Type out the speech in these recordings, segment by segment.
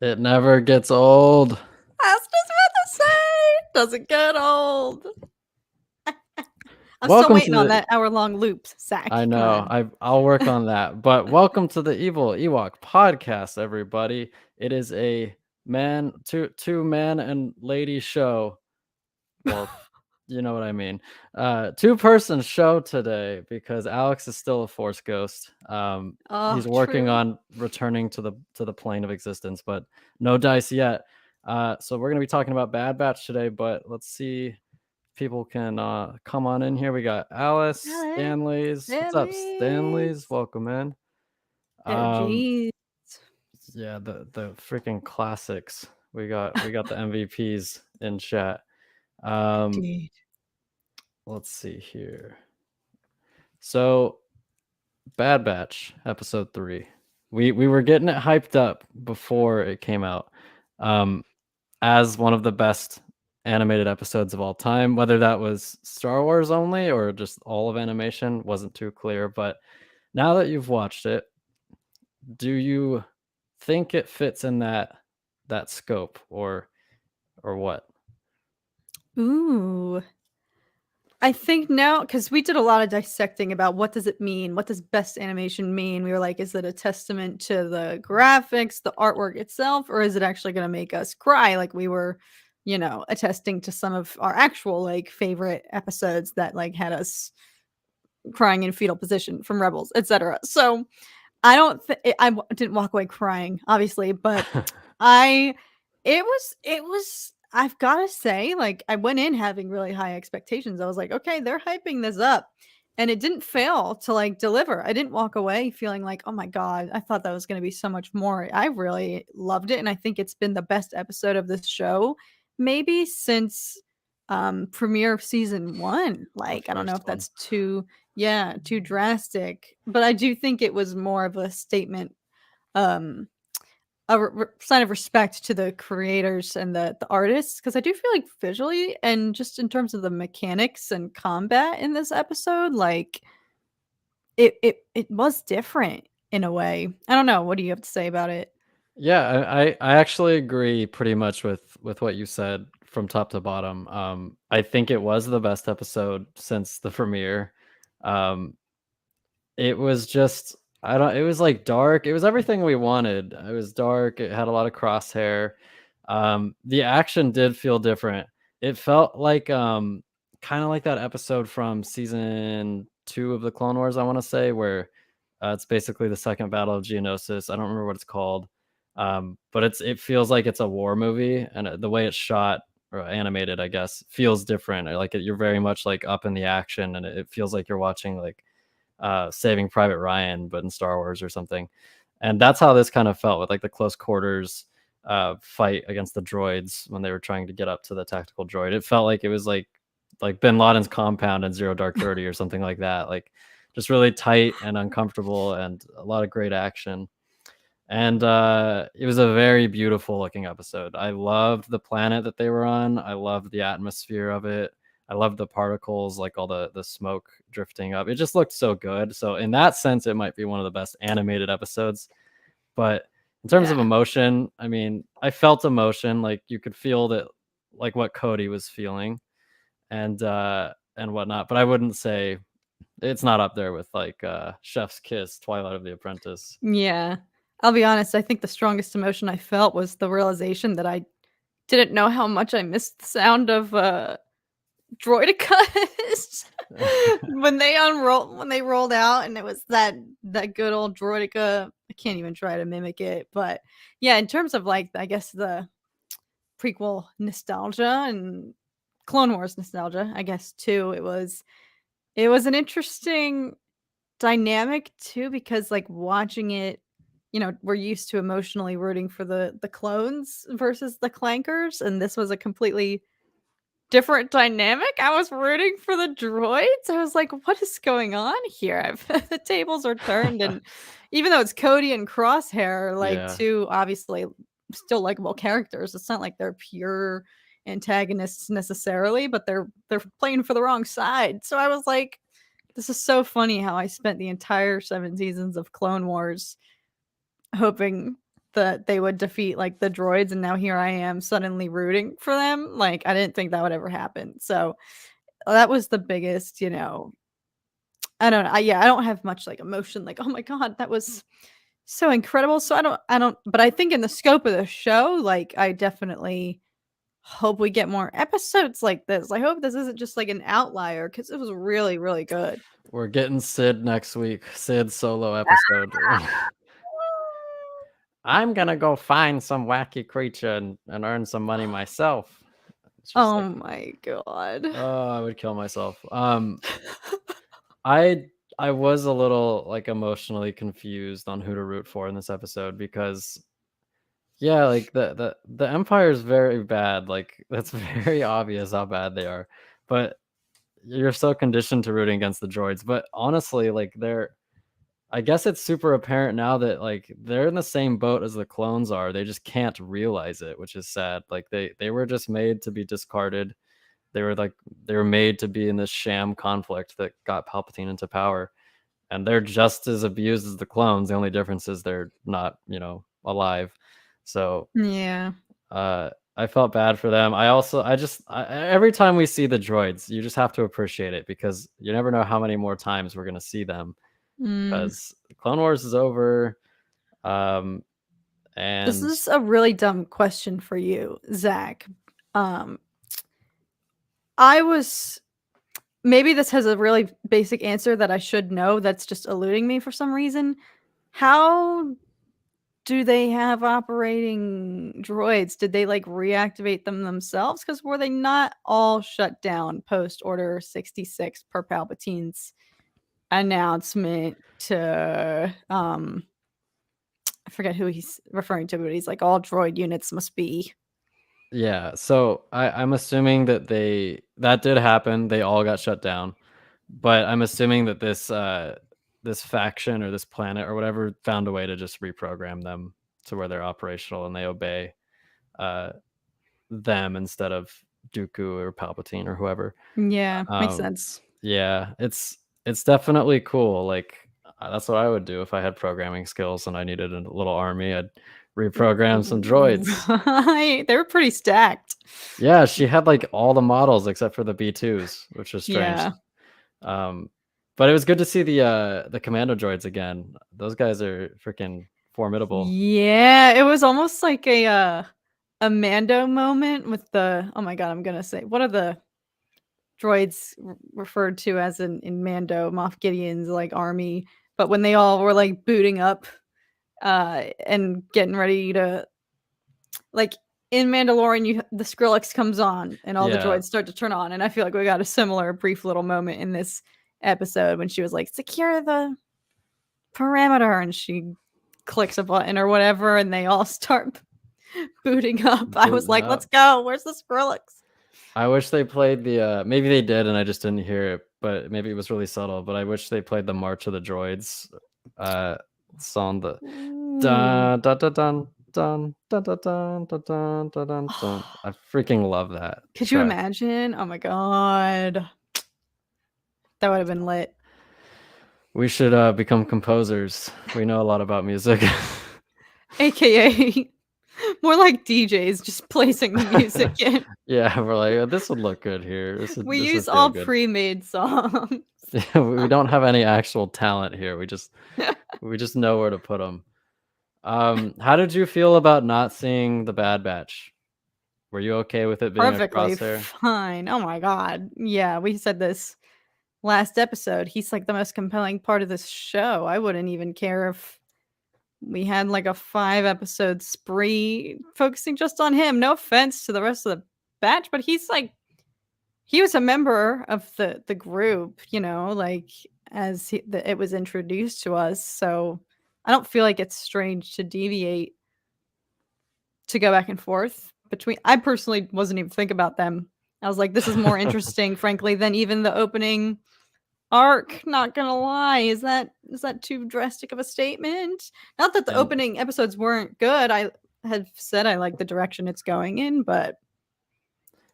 It never gets old. I was just about to say, doesn't get old. I'm still Welcome to waiting on the. that hour-long loop, Zach. I Come know. on. I'll work on that. But welcome to the Evil Ewok podcast, everybody. It is a two man and lady show. Well, you know what I mean. 2-person show today because Alex is still a Force ghost. He's working True. on returning to the plane of existence, but no dice yet. So we're gonna be talking about Bad Batch today, but let's see. People can come on in here. We got Alice, Stanley's. What's up, Stanley's? Welcome in. Geez. Yeah, the freaking classics. We got the MVPs in chat. Indeed. Let's see here. So, Bad Batch episode 3. We were getting it hyped up before it came out. As one of the best animated episodes of all time, whether that was Star Wars only or just all of animation wasn't too clear, but now that you've watched it, do you think it fits in that scope or what? Ooh. I think now, because we did a lot of dissecting about what does it mean? What does best animation mean? We were like, is it a testament to the graphics, the artwork itself, or is it actually going to make us cry? Like we were, attesting to some of our actual like favorite episodes that like had us crying in fetal position from Rebels, etc. So I don't didn't walk away crying, obviously, but it was I've got to say, like, I went in having really high expectations. I was like, okay, they're hyping this up. And it didn't fail to like deliver. I didn't walk away feeling like, oh my God, I thought that was going to be so much more. I really loved it. And I think it's been the best episode of this show, maybe since premiere of season 1. Like, I don't know if that's too drastic, but I do think it was more of a statement, um, sign of respect to the creators and the artists, because I do feel like visually and just in terms of the mechanics and combat in this episode, like it was different in a way. I don't know. What do you have to say about it? Yeah, I actually agree pretty much with what you said from top to bottom. I think it was the best episode since the premiere. Um, it was just it was like dark. It was everything we wanted. It was dark. It had a lot of crosshair. The action did feel different. It felt like kind of like that episode from season 2 of the Clone Wars, I want to say, where it's basically the second battle of Geonosis. I don't remember what it's called. But it feels like it's a war movie, and the way it's shot or animated, I guess, feels different. You're very much like up in the action, and it feels like you're watching like Saving Private Ryan, but in Star Wars or something. And that's how this kind of felt with like the close quarters fight against the droids when they were trying to get up to the tactical droid. It felt like it was like Bin Laden's compound in Zero Dark 30 or something like that. Like just really tight and uncomfortable, and a lot of great action. And it was a very beautiful looking episode. I loved the planet that they were on. I loved the atmosphere of it. I loved the particles, like all the smoke drifting up. It just looked so good. So in that sense, it might be one of the best animated episodes. But in terms of emotion, I mean, I felt emotion. Like you could feel that, like what Cody was feeling, and whatnot. But I wouldn't say it's not up there with like Chef's Kiss, Twilight of the Apprentice. Yeah. I'll be honest, I think the strongest emotion I felt was the realization that I didn't know how much I missed the sound of droidicas when they rolled out, and it was that good old droidica. I can't even try to mimic it, but yeah, in terms of like, I guess, the prequel nostalgia and Clone Wars nostalgia, I guess too, it was an interesting dynamic too, because like watching it, we're used to emotionally rooting for the clones versus the clankers, and this was a completely different dynamic. I was rooting for the droids. I was like, what is going on here? The tables are turned, and even though it's Cody and Crosshair, like two obviously still likable characters, it's not like they're pure antagonists necessarily, but they're playing for the wrong side. So I was like, this is so funny how I spent the entire 7 seasons of Clone Wars hoping that they would defeat like the droids, and now here I am suddenly rooting for them. Like I didn't think that would ever happen. So that was the biggest, I don't know. I don't have much like emotion, like, oh my god, that was so incredible. So I don't, but I think in the scope of the show, like I definitely hope we get more episodes like this. I hope this isn't just like an outlier because it was really, really good. We're getting Sid next week. Sid solo episode. I'm gonna go find some wacky creature and earn some money myself. It's just Oh like, my god. oh, I would kill myself. I was a little like emotionally confused on who to root for in this episode because yeah, like the Empire is very bad. Like that's very obvious how bad they are. But you're so conditioned to rooting against the droids. But honestly, like I guess it's super apparent now that like they're in the same boat as the clones are. They just can't realize it, which is sad. Like they were just made to be discarded. They were made to be in this sham conflict that got Palpatine into power. And they're just as abused as the clones. The only difference is they're not, alive. So Yeah. I felt bad for them. Every time we see the droids, you just have to appreciate it because you never know how many more times we're gonna see them. Mm. Because Clone Wars is over. This And is a really dumb question for you, Zach. I was maybe this has a really basic answer that I should know that's just eluding me for some reason. How do they have operating droids? Did they like reactivate them themselves? Because were they not all shut down post Order 66 per Palpatine's announcement to I forget who he's referring to, but he's like all droid units must be. yeah, so I'm assuming that that did happen. They all got shut down. But I'm assuming that this faction or this planet or whatever found a way to just reprogram them to where they're operational and they obey them instead of Dooku or Palpatine or whoever. Yeah, makes Um, sense. yeah, it's definitely cool. Like that's what I would do if I had programming skills and I needed a little army. I'd reprogram some droids. Right. They were pretty stacked. Yeah, she had like all the models except for the B2s, which was strange. Yeah. But it was good to see the commando droids again. Those guys are freaking formidable. Yeah, it was almost like a Mando moment with the oh my god, I'm gonna say what are the droids referred to as in Mando, Moff Gideon's like army, but when they all were like booting up and getting ready to like in Mandalorian, the Skrillex comes on and all the Yeah. droids start to turn on, and I feel like we got a similar brief little moment in this episode when she was like, "Secure the parameter," and she clicks a button or whatever, and they all start booting up. I was Booting like, up. "Let's go! Where's the Skrillex?" I wish they played maybe they did and I just didn't hear it, but maybe it was really subtle. But I wish they played the March of the Droids song, the dun dun dun dun dun dun dun dun dun dun dun dun dun. I freaking love that Could you track. imagine? Oh my god, that would have been lit. We should become composers. We know a lot about music. AKA more like DJs just placing the music in. Yeah, we're like, this would look good here. We This use would feel all good. pre-made songs. We don't have any actual talent here. We just know where to put them. How did you feel about not seeing the Bad Batch? Were you okay with it being a Perfectly crosshair? fine. Oh my god. Yeah, we said this last episode. He's like the most compelling part of this show. I wouldn't even care if we had like a 5-episode spree focusing just on him. No offense to the rest of the batch, but he's like he was a member of the group, like as it was introduced to us. So I don't feel like it's strange to deviate to go back and forth between. I personally wasn't even think about them. I was like, this is more interesting, frankly, than even the opening arc. Not gonna lie, is that too drastic of a statement? Not that the And opening episodes weren't good. I had said I like the direction it's going in, but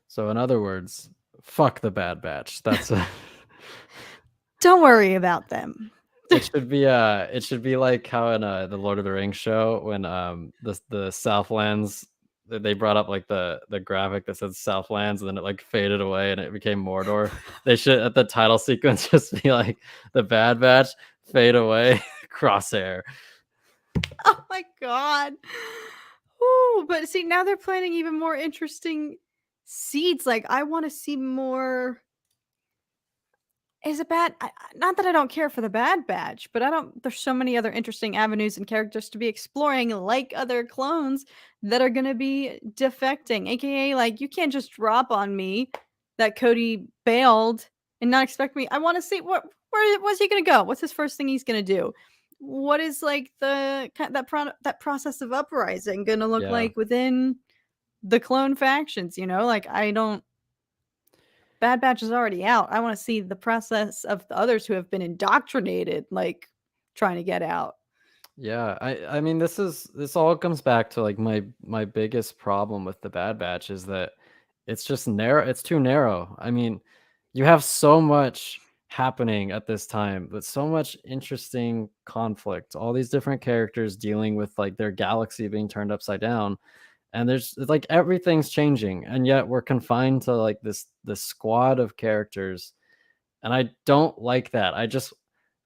so, in other words, fuck the Bad Batch. That's don't worry about them. it should be like how in the Lord of the Rings show when the Southlands they brought up like the graphic that said Southlands and then it like faded away and it became Mordor. They should at the title sequence just be like the Bad Batch fade away crosshair. Oh my god. Ooh, but see, now they're planning even more interesting seeds. Like, I want to see more. Is a bad. Not that I don't care for the Bad Batch, but I don't. There's so many other interesting avenues and characters to be exploring, like other clones that are going to be defecting. AKA, like, you can't just drop on me that Cody bailed and not expect me. I want to see where was he going to go? What's his first thing he's going to do? What is like that process of uprising going to look Yeah. like within the clone factions? You know, like I don't. Bad Batch is already out. I want to see the process of the others who have been indoctrinated, like trying to get out. Yeah, I mean this all comes back to like my biggest problem with the Bad Batch is that it's just narrow, it's too narrow. I mean, you have so much happening at this time, but so much interesting conflict, all these different characters dealing with like their galaxy being turned upside down and there's like everything's changing and yet we're confined to like this squad of characters and I don't like that.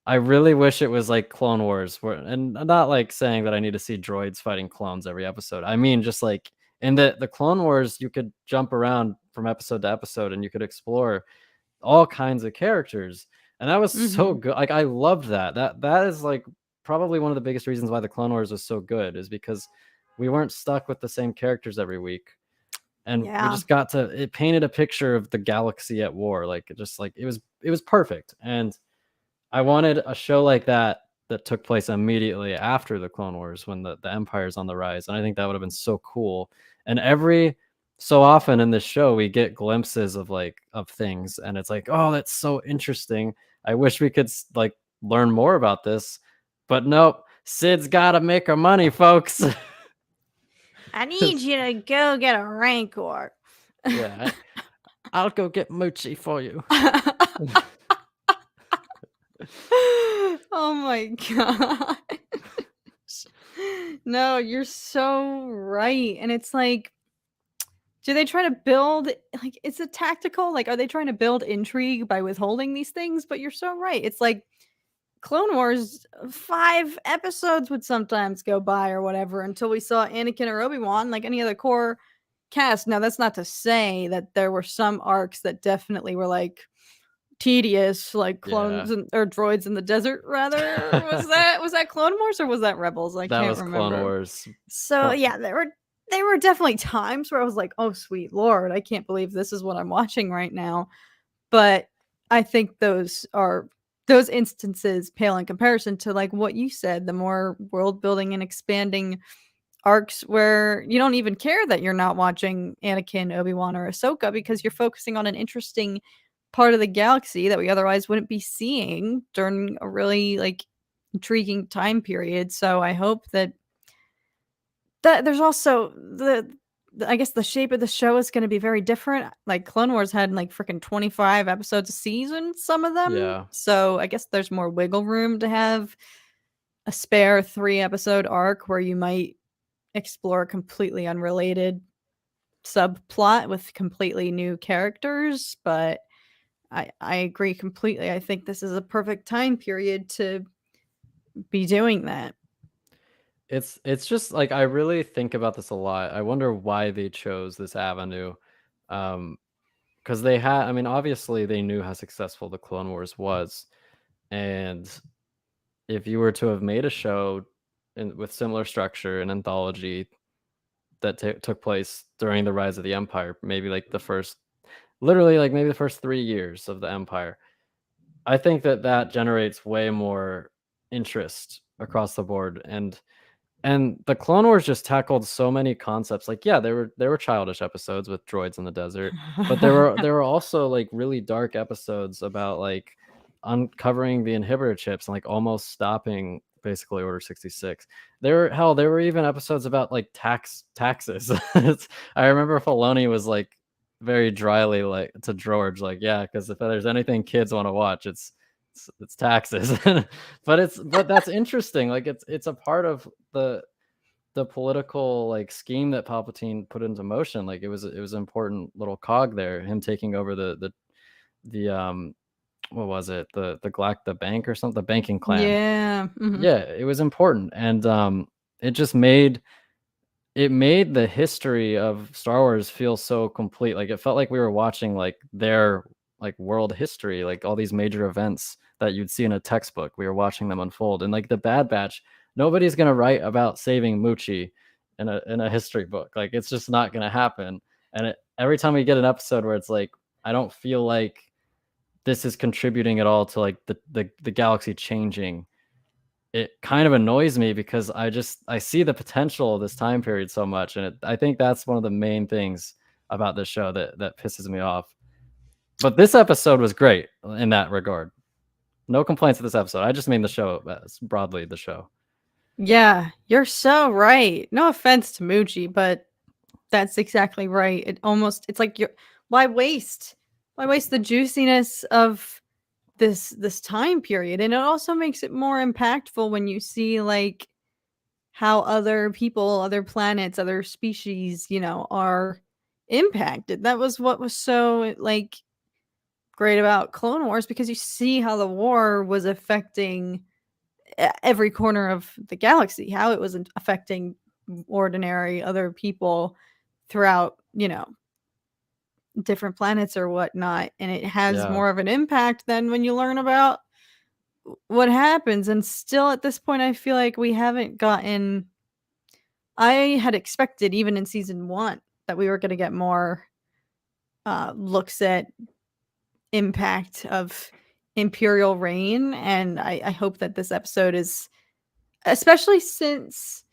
I really wish it was like Clone Wars, where, and I'm not like saying that I need to see droids fighting clones every episode. I mean, just like in the Clone Wars, you could jump around from episode to episode, and you could explore all kinds of characters, and that was so Mhm. good. Like I loved that. That is like probably one of the biggest reasons why the Clone Wars was so good is because we weren't stuck with the same characters every week, and we Yeah. just got to. It painted a picture of the galaxy at war. Like it just like it was perfect, and I wanted a show like that that took place immediately after the Clone Wars when the Empire's on the rise, and I think that would have been so cool. And every so often in this show, we get glimpses of like of things, and it's like, oh, that's so interesting. I wish we could like learn more about this, but nope. Sid's got to make her money, folks. I need you to go get a Rancor. Yeah, I'll go get Moochie for you. Oh my god. No, you're so right. And it's like, do they try to build like is it tactical? Like, are they trying to build intrigue by withholding these things? But you're so right. It's like Clone Wars, 5 episodes would sometimes go by or whatever until we saw Anakin or Obi-Wan, like any other core cast. Now, that's not to say that there were some arcs that definitely were like tedious, like Yeah. or droids in the desert, rather. Was that Clone Wars or was that Rebels? I That can't was Clone remember. Wars. So yeah, there were definitely times where I was like, oh sweet lord, I can't believe this is what I'm watching right now. But I think those instances pale in comparison to like what you said, the more world building and expanding arcs where you don't even care that you're not watching Anakin, Obi-Wan, or Ahsoka because you're focusing on an interesting part of the galaxy that we otherwise wouldn't be seeing during a really like intriguing time period. So I hope that there's also I guess the shape of the show is going to be very different. Like Clone Wars had like freaking 25 episodes a season, some of them. Yeah. So I guess there's more wiggle room to have a spare 3-episode arc where you might explore a completely unrelated subplot with completely new characters. But I agree completely. I think this is a perfect time period to be doing that. It's just like I really think about this a lot. I wonder why they chose this avenue. Because they had, I mean, obviously they knew how successful the Clone Wars was, and if you were to have made a show with similar structure, an anthology that took place during the rise of the Empire, maybe like the first, literally like maybe the first 3 years of the Empire, I think that that generates way more interest across the board, and the Clone Wars just tackled so many concepts. Like, yeah, there were childish episodes with droids in the desert, but there were also like really dark episodes about like uncovering the inhibitor chips and like almost stopping basically Order 66. There were even episodes about like taxes. I remember Filoni was like very dryly like to George, like, yeah, because if there's anything kids want to watch, it's it's taxes. But that's interesting. Like it's a part of the political like scheme that Palpatine put into motion. Like it was an important little cog there. Him taking over the what was it, the bank or something, the banking clan. Yeah. Yeah, it was important, and it just made it made the history of Star Wars feel so complete. Like, it felt like we were watching, like, their, like, world history, like, all these major events that you'd see in a textbook. We were watching them unfold, and, like, the Bad Batch, nobody's gonna write about saving Moochie in a history book. Like, it's just not gonna happen, and every time we get an episode where it's like, I don't feel like this is contributing at all to, like, the galaxy changing, it kind of annoys me because I see the potential of this time period so much, and I think that's one of the main things about this show that pisses me off. But this episode was great in that regard. No complaints with this episode. I just mean the show, broadly the show. Yeah, you're so right. No offense to Muji, but that's exactly right. It's like you're why waste? Why waste the juiciness of this time period? And it also makes it more impactful when you see like how other people, other planets, other species, are impacted. That was what was so like great about Clone Wars, because you see how the war was affecting every corner of the galaxy, how it was affecting ordinary other people throughout, different planets or whatnot. And it has Yeah. more of an impact than when you learn about what happens. And still at this point, I feel like we haven't gotten. I had expected, even in season 1, that we were going to get more looks at impact of Imperial reign, and I hope that this episode is, especially since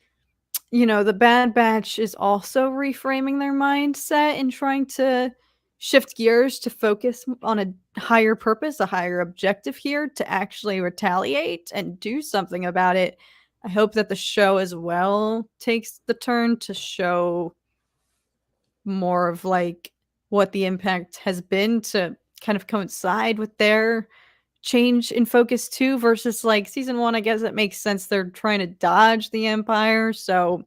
the Bad Batch is also reframing their mindset and trying to shift gears to focus on a higher purpose, a higher objective here, to actually retaliate and do something about it. I hope that the show as well takes the turn to show more of like what the impact has been, to kind of coincide with their change in focus too, versus like season 1. I guess it makes sense, they're trying to dodge the Empire, so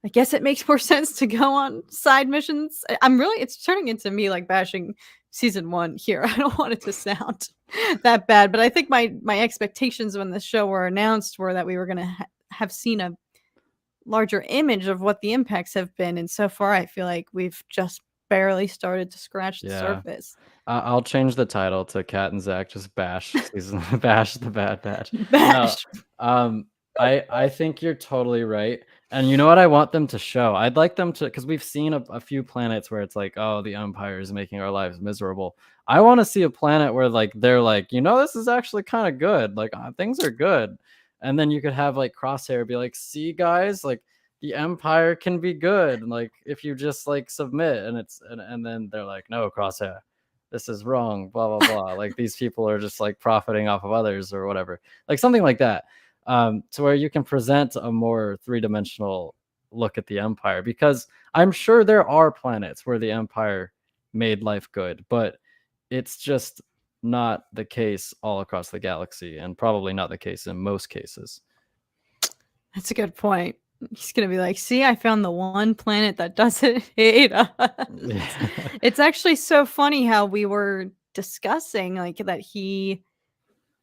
I guess it makes more sense to go on side missions. It's turning into me like bashing season 1 here. I don't want it to sound that bad, but I think my expectations when the show were announced were that we were going to have seen a larger image of what the impacts have been, and so far I feel like we've just barely started to scratch the Yeah. surface. I'll change the title to Cat and Zach just bash season bash the Bad Batch. No, Bash. um, I think you're totally right, and you know what I want them to show? I'd like them to, because we've seen a few planets where it's like, oh, the Empire is making our lives miserable. I want to see a planet where like they're like, this is actually kind of good. Like, things are good, and then you could have like Crosshair be like, see guys, like the Empire can be good, like if you just like submit, and then they're like, no, Crosshair, this is wrong, blah blah blah. Like these people are just like profiting off of others or whatever, like something like that, to where you can present a more three-dimensional look at the Empire, because I'm sure there are planets where the Empire made life good, but it's just not the case all across the galaxy, and probably not the case in most cases. That's a good point. He's gonna be like, see, I found the one planet that doesn't hate us. Yeah. It's actually so funny how we were discussing like that he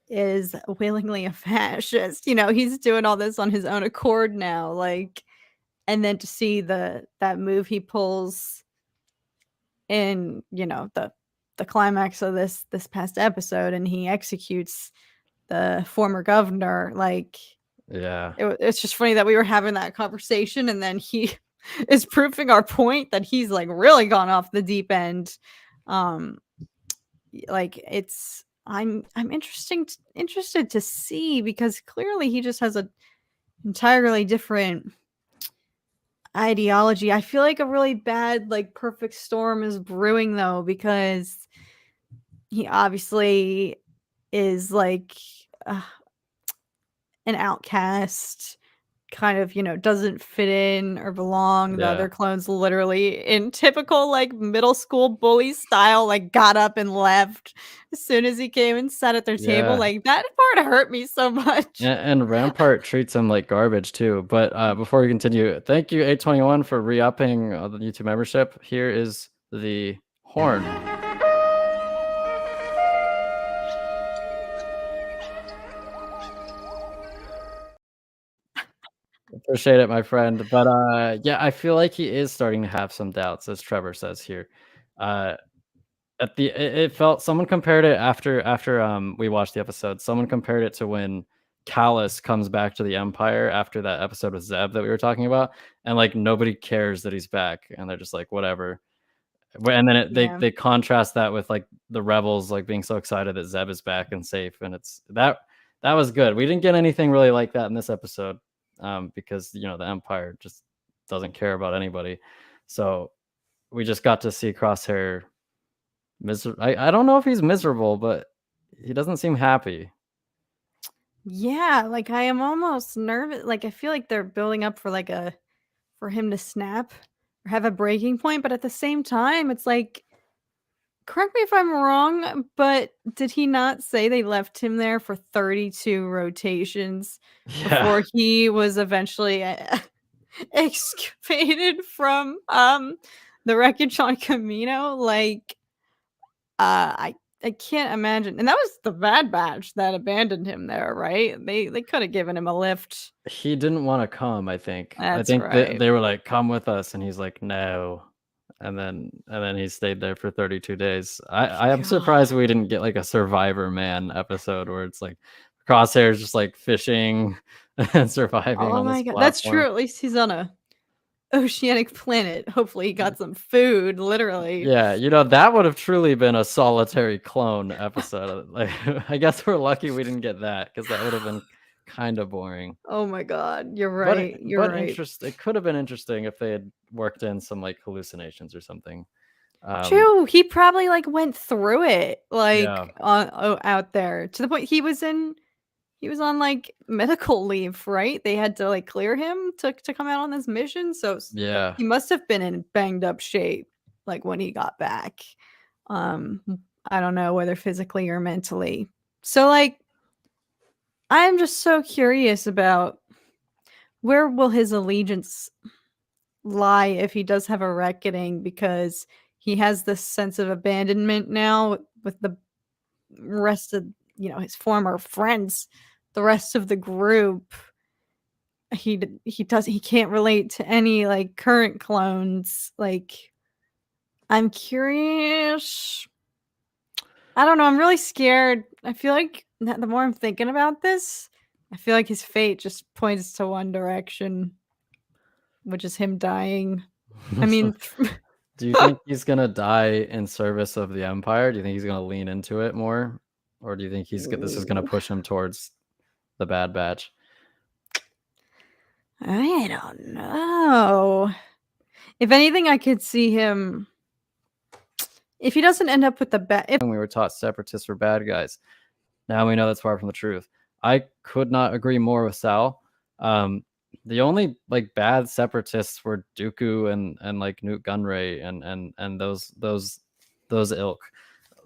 is willingly a fascist. He's doing all this on his own accord now. Like, and then to see that move he pulls in, the climax of this past episode, and he executes the former governor. Like, Yeah. it's just funny that we were having that conversation, and then he is proving our point that he's like really gone off the deep end. Um, like I'm interested to see, because clearly he just has a entirely different ideology. I feel like a really bad like perfect storm is brewing though, because he obviously is like uh, an outcast, kind of, doesn't fit in or belong. The Yeah. other clones literally in typical like middle school bully style, like got up and left as soon as he came and sat at their table. Yeah. Like that part hurt me so much. And Rampart treats him like garbage too. But before we continue, thank you 821 for re-upping the YouTube membership. Here is the horn. Appreciate it, my friend. But yeah, I feel like he is starting to have some doubts, as Trevor says here. Uh, it felt someone compared it after we watched the episode. Someone compared it to when Callus comes back to the Empire after that episode with Zeb that we were talking about, and like nobody cares that he's back, and they're just like whatever. And then Yeah. they contrast that with like the rebels like being so excited that Zeb is back and safe, and it's that was good. We didn't get anything really like that in this episode, because the Empire just doesn't care about anybody. So we just got to see Crosshair miserable. I don't know if he's miserable, but he doesn't seem happy. Yeah, like I am almost nervous. Like I feel like they're building up for him to snap or have a breaking point, but at the same time, it's like, correct me if I'm wrong, but did he not say they left him there for 32 rotations Yeah, before he was eventually excavated from the wreckage on Camino? Like, I can't imagine. And that was the Bad Batch that abandoned him there, right? They could have given him a lift. he didn't want to come. I That's think right. they were like, "Come with us," and he's like, "No." And then he stayed there for 32 days. I am God. surprised we didn't get like a Survivor Man episode where it's like Crosshair's just like fishing and surviving Oh on this my god. That's true. platform. At least he's on a oceanic planet. Hopefully he got some food, literally. Yeah, that would have truly been a solitary clone episode. Like, I guess we're lucky we didn't get that because that would have been kind of boring. Oh my god. You're But right. You're right. it could have been interesting if they had worked in some like hallucinations or something. Um, True. He probably like went through it yeah, like out there to the point he was on like medical leave, right? They had to like clear him to come out on this mission. So yeah. he must have been in banged up shape like when he got back. Um I don't know whether physically or mentally. So like I'm just so curious about where will his allegiance lie if he does have a reckoning, because he has this sense of abandonment now with the rest of his former friends, the rest of the group. He can't relate to any like current clones. Like I'm curious. I don't know, I'm really scared. I feel like the more I'm thinking about this, I feel like his fate just points to one direction, which is him dying. I mean, Do you think he's gonna die in service of the Empire? Do you think he's gonna lean into it more, or do you think this is gonna ooh, push him towards the Bad Batch? I don't know. If anything, I could see him if he doesn't end up with the bad. If We were taught separatists were bad guys. Now we know that's far from the truth. I could not agree more with Sal. The only like bad separatists were Dooku and like Newt Gunray and those ilk.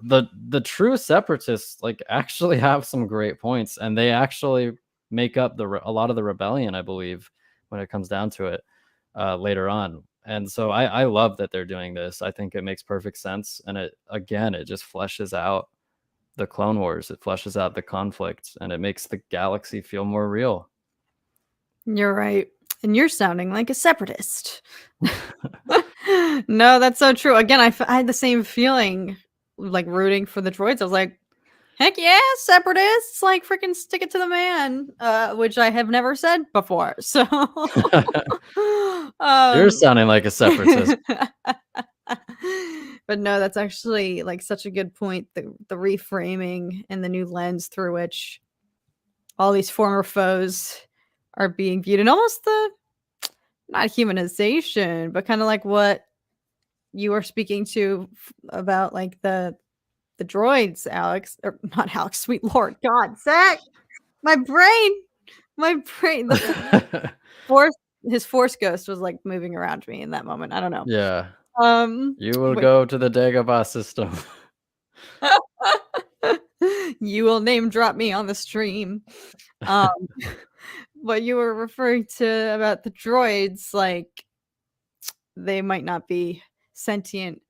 The true separatists like actually have some great points, and they actually make up a lot of the rebellion, I believe, when it comes down to it later on. And so I love that they're doing this. I think it makes perfect sense, and it just fleshes out the Clone Wars. It fleshes out the conflict, and it makes the galaxy feel more real. you're right, and you're sounding like a separatist. No, that's so true. Again, I had the same feeling, like rooting for the droids. I was like, heck yeah, separatists! Like freaking stick it to the man, which I have never said before. So, You're um, sounding like a separatist. but no, that's actually like such a good point. The reframing and the new lens through which all these former foes are being viewed, and almost the not humanization, but kind of like what you were speaking to about like the droids, Alex, or not Alex, sweet Lord, God, Zach, my brain. My brain, force his force ghost was, like, moving around me in that moment, I don't know. Yeah. You will Wait. go to the Dagobah system. You will name drop me on the stream. Um, what you were referring to about the droids, like, they might not be sentient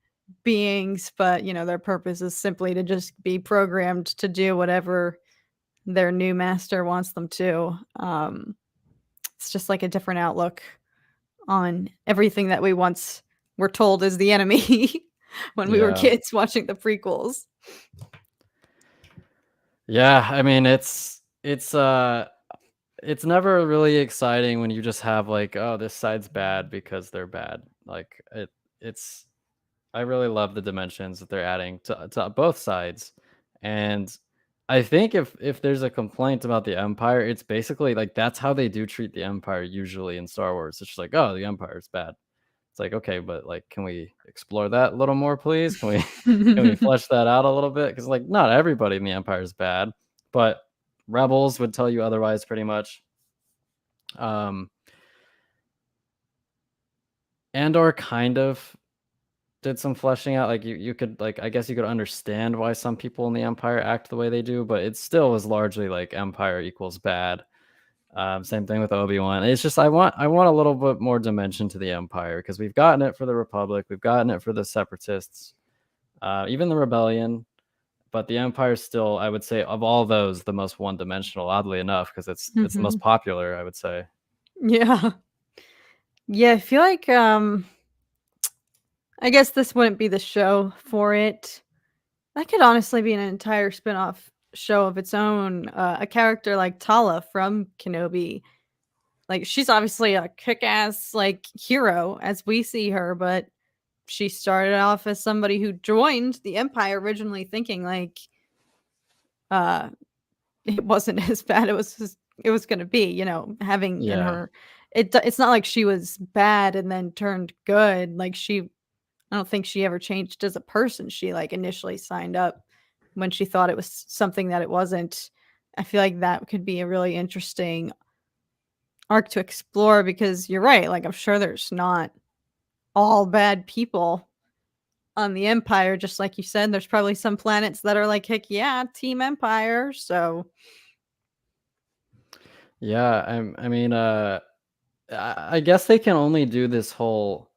beings, but, their purpose is simply to just be programmed to do whatever their new master wants them to. It's just like a different outlook on everything that we once were told is the enemy when we were Yeah. kids watching the prequels. Yeah, I mean, it's never really exciting when you just have like, "Oh, this side's bad because they're bad." Like, it's I really love the dimensions that they're adding to both sides, and I think if there's a complaint about the Empire, it's basically like that's how they do treat the Empire usually in Star Wars. It's just like, "Oh, the Empire's bad." It's like, "Okay, but, like, can we explore that a little more, please? Can we can we flesh that out a little bit? Because like, not everybody in the Empire is bad, but Rebels would tell you otherwise pretty much. Um, Andor kind of did some fleshing out, like, you could, like I guess you could understand why some people in the Empire act the way they do, but it still was largely, like, Empire equals bad. Same thing with Obi-Wan. It's just I want a little bit more dimension to the Empire because 'cause we've gotten it for the Republic, we've gotten it for the Separatists, even the Rebellion, but the Empire's still, I would say, of all those, the most one-dimensional, oddly enough, because it's the most Mhm. popular, I would say. Yeah. Yeah, I feel like, I guess this wouldn't be the show for it. That could honestly be an entire spin-off show of its own. A character like Tala from Kenobi, like, she's obviously a kick-ass, like, hero as we see her, but she started off as somebody who joined the Empire originally thinking, like, uh, it wasn't as bad it was gonna be, having in Yeah. her it's not like she was bad and then turned good, like, I don't think she ever changed as a person. She, like, initially signed up when she thought it was something that it wasn't. I feel like that could be a really interesting arc to explore because you're right, like, I'm sure there's not all bad people on the Empire, just like you said, there's probably some planets that are like, "Heck yeah, Team Empire," so Yeah, I mean, I guess they can only do this whole,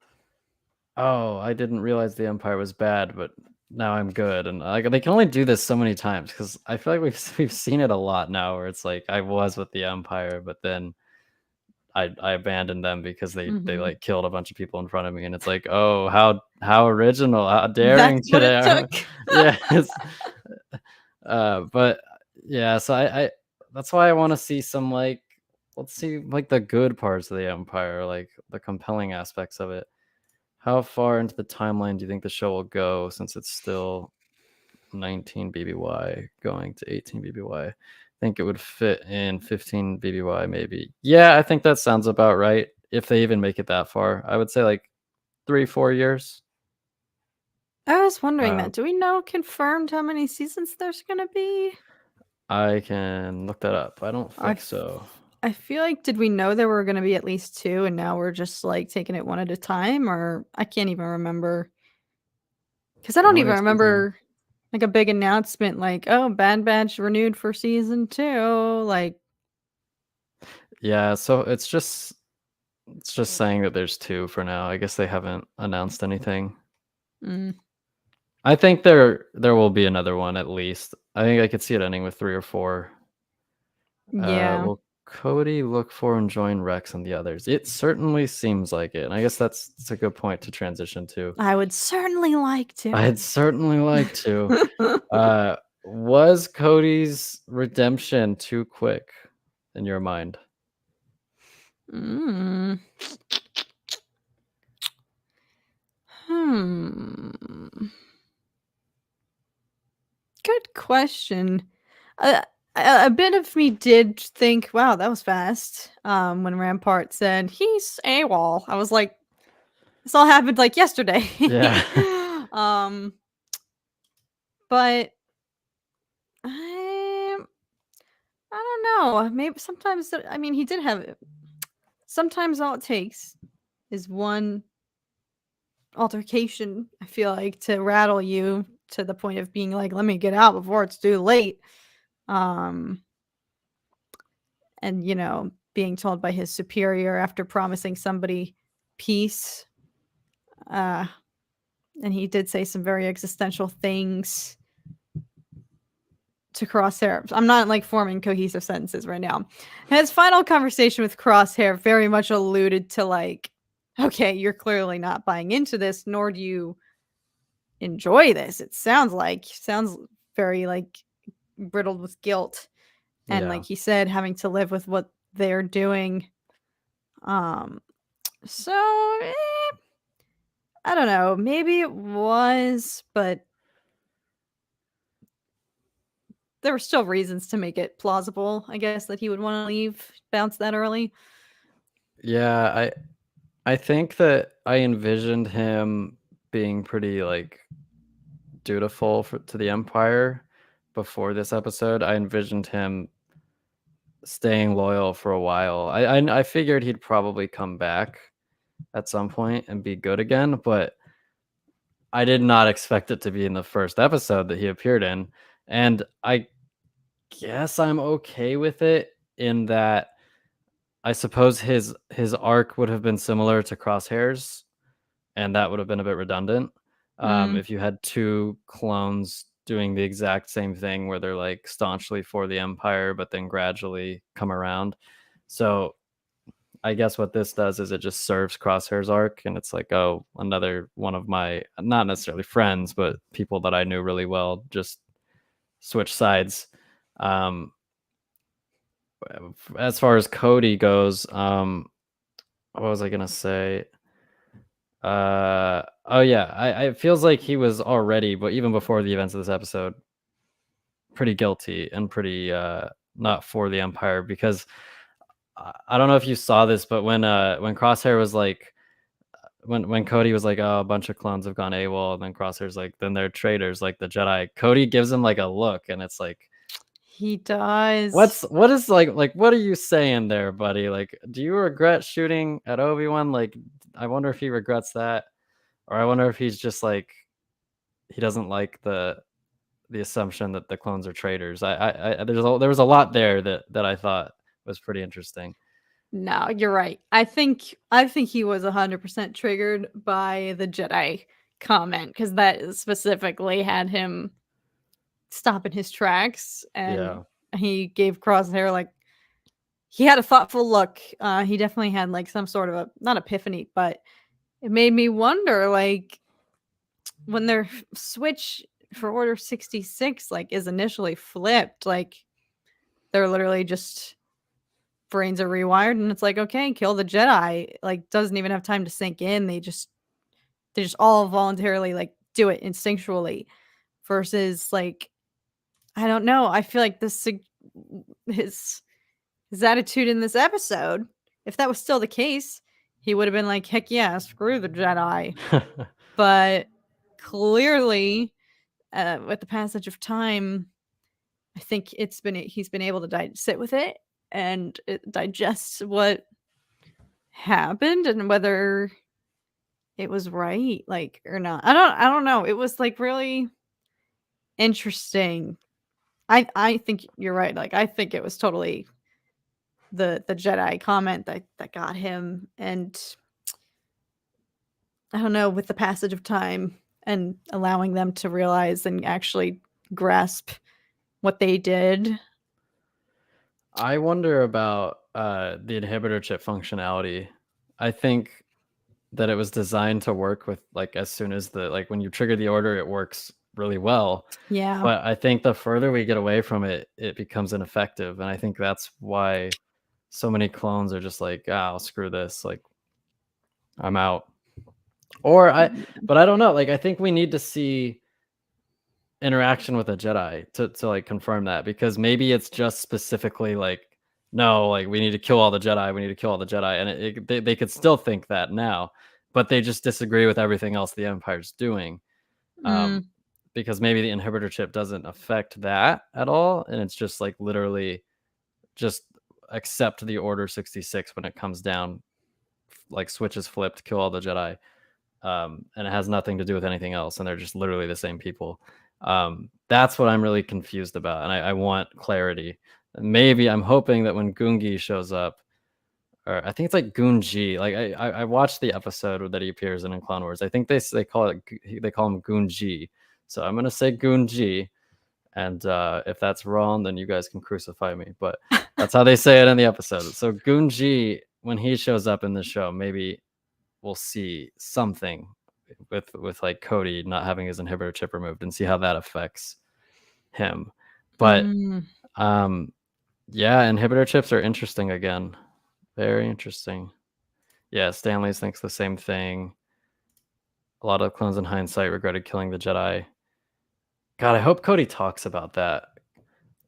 "Oh, I didn't realize the Empire was bad, but now I'm good," and, like, they can only do this so many times because I feel like we've seen it a lot now where it's like, I was with the Empire, but then I abandoned them because they, mhm. like, killed a bunch of people in front of me, and it's like, "Oh, how original, how That's daring what it today." took. Yeah, but yeah, so I that's why I wanna see some, like, let's see, like, the good parts of the Empire, like, the compelling aspects of it. How far into the timeline do you think the show will go since it's still 19 BBY going to 18 BBY? Think it would fit in 15 BBY maybe. Yeah, I think that sounds about right, if they even make it that far. I would say, like, 3, 4 years. I was wondering Uh, that. Do we know confirmed how many seasons there's gonna be? I can look that up. I don't I think f so. I feel like did we know there were gonna be at least 2 and now we're just, like, taking it one at a time, or I can't even remember. 'Cause I How don't many even seasons? remember, like, a big announcement like, "Oh, Bad Batch renewed for season 2," like Yeah, so it's just saying that there's 2 for now. I guess they haven't announced anything. mm, I think there will be another one at least. I think I could see it ending with 3 or 4. yeah. Will Cody look for and join Rex and the others? It certainly seems like it, and I guess that's a good point to transition to. I would certainly like to. I'd certainly like to. Was Cody's redemption too quick in your mind? Mm. Hmm. Good question. Uh, a bit of me did think, "Wow, that was fast." When Rampart said, "He's AWOL." I was like, "This all happened, like, yesterday." Yeah. Um, but I I don't know. Maybe sometimes, I mean, he did have. Sometimes all it takes is one altercation, I feel like, to rattle you to the point of being like, let me get out before it's too late. And, being told by his superior after promising somebody peace. And he did say some very existential things to Crosshair. I'm not like forming cohesive sentences right now. His final conversation with Crosshair very much alluded to like, okay, you're clearly not buying into this, nor do you enjoy this. It sounds very like brittled with guilt. And Yeah. like he said, having to live with what they're doing. So I don't know. Maybe it was, but there were still reasons to make it plausible, I guess, that he would want to leave, bounce that early. Yeah, I think that I envisioned him being pretty like dutiful to the Empire before this episode. I envisioned him staying loyal for a while. I figured he'd probably come back at some point and be good again, but I did not expect it to be in the first episode that he appeared in. And I guess I'm okay with it in that I suppose his arc would have been similar to Crosshair's, and that would have been a bit redundant. Mm. If you had two clones doing the exact same thing where they're like staunchly for the Empire, but then gradually come around. So I guess what this does is it just serves Crosshair's arc, and it's like, oh, another one of my not necessarily friends, but people that I knew really well just switch sides. As far as Cody goes, what was I gonna say? Oh yeah, I it feels like he was already, but even before the events of this episode, pretty guilty and pretty not for the Empire, because I don't know if you saw this, but when Crosshair was like when Cody was like, oh, a bunch of clones have gone AWOL, and then Crosshair's like, then they're traitors like the Jedi. Cody gives him like a look, and it's like, He does. what is like what are you saying there, buddy? Like, do you regret shooting at Obi-Wan? Like, I wonder if he regrets that, or I wonder if he's just like he doesn't like the assumption that the clones are traitors. There was a lot there that I thought was pretty interesting. No, you're right. I think he was 100% triggered by the Jedi comment, because that specifically had him stop in his tracks, and Yeah. he gave Crosshair like he had a thoughtful look. He definitely had like some sort of a not epiphany, but it made me wonder like when their switch for Order 66 like is initially flipped, like they're literally just brains are rewired and it's like, okay, kill the Jedi. Like doesn't even have time to sink in. They just all voluntarily like do it instinctually versus like I don't know. I feel like his attitude in this episode, if that was still the case, he would have been like, heck yeah, screw the Jedi. But clearly, with the passage of time, I think he's been able to sit with it and digest what happened and whether it was right, like or not. I don't know. It was like really interesting. I think you're right. Like I think it was totally the Jedi comment that got him, and I don't know, with the passage of time and allowing them to realize and actually grasp what they did. I wonder about the inhibitor chip functionality. I think that it was designed to work with like as soon as when you trigger the order, it works really well. Yeah. But I think the further we get away from it, it becomes ineffective, and I think that's why so many clones are just like, oh, screw this, like I'm out. But I don't know. Like I think we need to see interaction with a Jedi to like confirm that, because maybe it's just specifically like, no, like we need to kill all the Jedi, we need to kill all the Jedi, and they could still think that now, but they just disagree with everything else the Empire's doing. Because maybe the inhibitor chip doesn't affect that at all, and it's just like literally just accept the Order 66 when it comes down, like switches flipped, kill all the Jedi. And it has nothing to do with anything else, and they're just literally the same people. That's what I'm really confused about, and I want clarity. Maybe I'm hoping that when Gungi shows up, or I think it's like Gunji. Like I watched the episode that he appears in Clone Wars. I think they call him Gunji. So I'm gonna say Gunji, and if that's wrong, then you guys can crucify me. But that's how they say it in the episode. So Gunji, when he shows up in the show, maybe we'll see something with like Cody not having his inhibitor chip removed and see how that affects him. But yeah, inhibitor chips are interesting again. Very interesting. Yeah, Stanley's thinks the same thing. A lot of clones in hindsight regretted killing the Jedi. God, I hope Cody talks about that.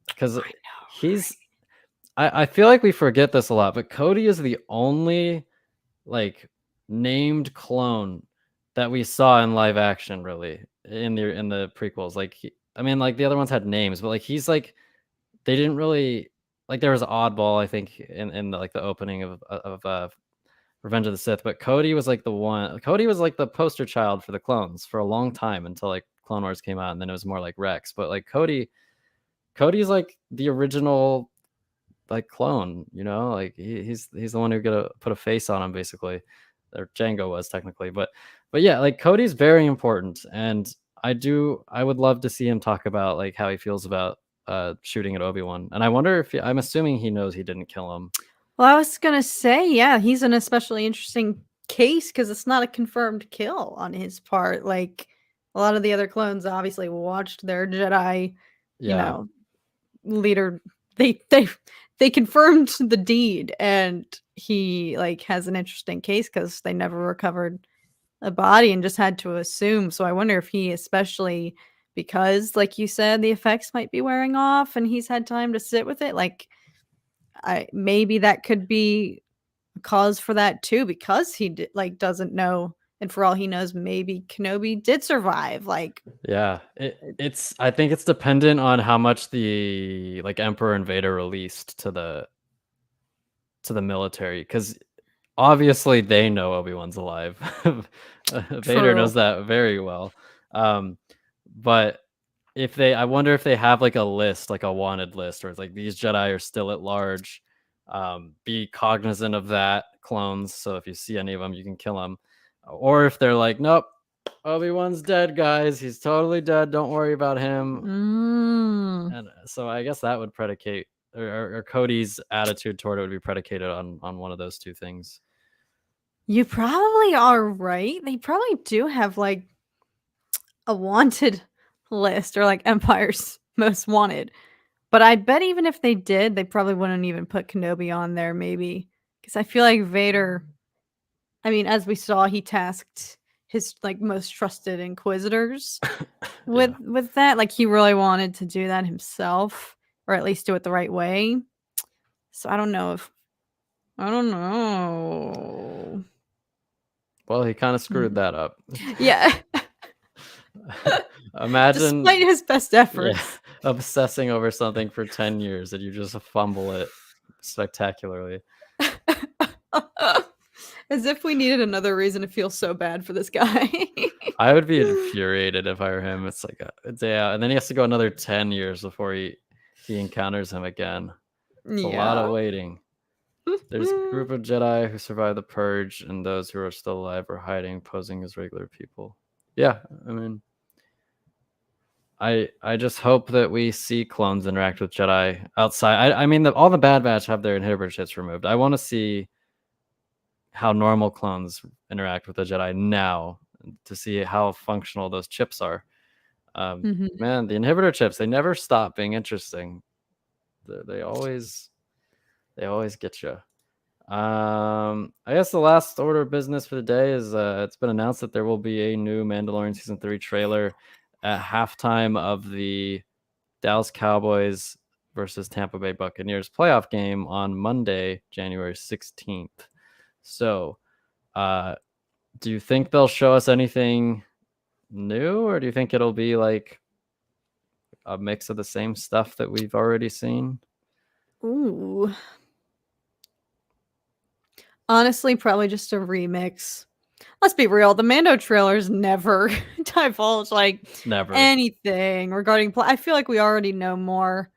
Because he's I feel like we forget this a lot, but Cody is the only like named clone that we saw in live action, really, in the prequels. Like I mean, like the other ones had names, but like he's like they didn't really like there was Oddball, I think, in the, like the opening of Revenge of the Sith, but Cody was like the one. Cody was like the poster child for the clones for a long time until like Clone Wars came out, and then it was more like Rex. But like Cody's like the original like clone, you know, like he's the one who got to put a face on him basically, or Django was technically, but yeah, like Cody's very important, and I would love to see him talk about like how he feels about shooting at Obi-Wan, and I wonder if I'm assuming he knows he didn't kill him. Well, I was gonna say, yeah, he's an especially interesting case because it's not a confirmed kill on his part. Like a lot of the other clones obviously watched their Jedi, you know, leader. They confirmed the deed, and he like has an interesting case because they never recovered a body and just had to assume. So I wonder if he, especially because, like you said, the effects might be wearing off, and he's had time to sit with it. Like maybe that could be a cause for that too, because he doesn't know, and for all he knows, maybe Kenobi did survive. Like, yeah, it's I think it's dependent on how much the like Emperor and Vader released to the military, because obviously they know Obi-Wan's alive. Vader knows that very well. But if I wonder if they have like a list, like a wanted list, or it's like these Jedi are still at large. Be cognizant of that, clones. So if you see any of them, you can kill them. Or if they're like, nope, Obi-Wan's dead, guys. He's totally dead. Don't worry about him. And so I guess that would predicate, or Cody's attitude toward it would be predicated on one of those two things. You probably are right. They probably do have like a wanted list, or like Empire's most wanted. But I bet even if they did, they probably wouldn't even put Kenobi on there, maybe. Because I feel like Vader, I mean, as we saw, he tasked his like most trusted inquisitors with that. Like he really wanted to do that himself, or at least do it the right way. So I don't know. Well, he kind of screwed that up. Yeah. Imagine, despite his best efforts, obsessing over something for 10 years and you just fumble it spectacularly. As if we needed another reason to feel so bad for this guy. I would be infuriated if I were him. It's like a day out, and then he has to go another 10 years before he encounters him again. It's a lot of waiting. There's a group of Jedi who survived the Purge, and those who are still alive are hiding, posing as regular people. Yeah, I mean, I just hope that we see clones interact with Jedi outside. I mean, all the Bad Batch have their inhibitor chips removed. I want to see how normal clones interact with the Jedi now, to see how functional those chips are. Man, the inhibitor chips, they never stop being interesting. They always get you. I guess the last order of business for the day is it's been announced that there will be a new Mandalorian season 3 trailer at halftime of the Dallas Cowboys versus Tampa Bay Buccaneers playoff game on Monday, January 16th. So, do you think they'll show us anything new, or do you think it'll be like a mix of the same stuff that we've already seen? Ooh. Honestly, probably just a remix. Let's be real, the Mando trailers never divulge, like, Never. anything regarding plot. I feel like we already know more.